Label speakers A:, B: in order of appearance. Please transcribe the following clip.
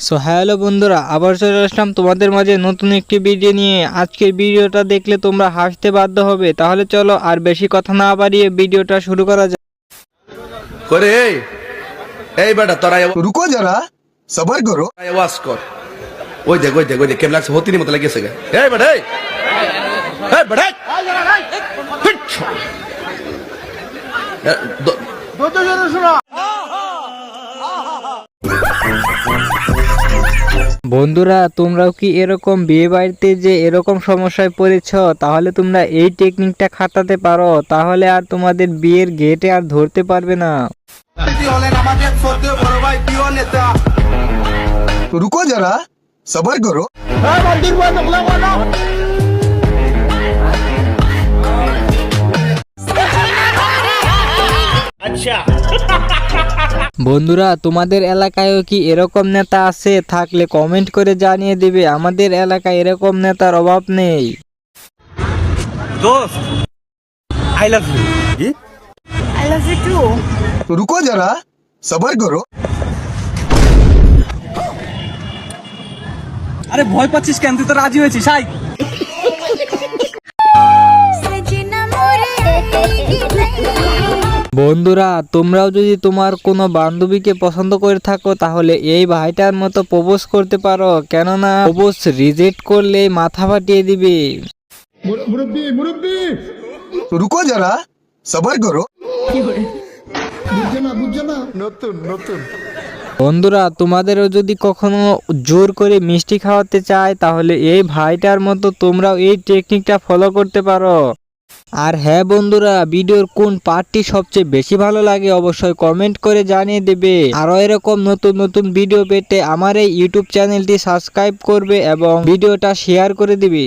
A: So hello বন্ধুরা, আবার চলে আসলাম তোমাদের মাঝে নতুন একটি ভিডিও নিয়ে। আজকের ভিডিওটা দেখলে তোমরা হাসতে বাধ্য হবে। তাহলে চলো আর বেশি কথা না বাড়িয়ে ভিডিওটা শুরু করা যাক।
B: করে এই বেটা তোরা
C: रुको जरा सबर करो।
B: আওয়াজ কর। ওই দেখ কেমন লাগছে, হতিনি মতো লাগিয়েছে গে। এই বেটা এই বেটা
A: বন্ধুরা, তোমরাও কি এরকম বিয়ে বাড়িতে যে এরকম সমস্যায় পড়েছ? তাহলে তোমরা এই টেকনিকটা খাটাতে পারো, তাহলে আর তোমাদের বিয়ের গেটে আর ধরতে পারবে না।
C: रुको जरा सबर करो।
A: বন্ধুরা, তোমাদের এলাকায়ও কি এরকম নেতা আছে? থাকলে কমেন্ট করে জানিয়ে দিবে। আমাদের এলাকায় এরকম নেতার অভাব নেই।
D: दोस्त I love you
E: I love you too.
C: रुको जरा सबर करो।
D: আরে ভয় পাচ্ছিস কেন? তুই তো রাজি হয়েছিস। আই
E: सजना मोरे
A: বন্ধুরা, তোমরাও যদি তোমার কোনো বান্ধবীকে পছন্দ করে থাকো তাহলে এই ভাইটার মতো প্রপোজ করতে পারো, কেননা প্রপোজ রিজেক্ট করলে মাথা ফাটিয়ে দিবে।
C: रुको जरा सबर करो।
A: বন্ধুরা, তোমাদেরও যদি কখনো জোর করে মিষ্টি খাওয়াতে চায় তাহলে এই ভাইটার মতো তোমরাও এই টেকনিকটা ফলো করতে পারো। আর হ্যাঁ বন্ধুরা, ভিডিওর কোন পার্টটি সবচেয়ে বেশি ভালো লাগে অবশ্যই কমেন্ট করে জানিয়ে দেবে। আরো এরকম নতুন নতুন ভিডিও পেতে আমার এই ইউটিউব চ্যানেলটি সাবস্ক্রাইব করবে এবং ভিডিওটা শেয়ার করে দিবে।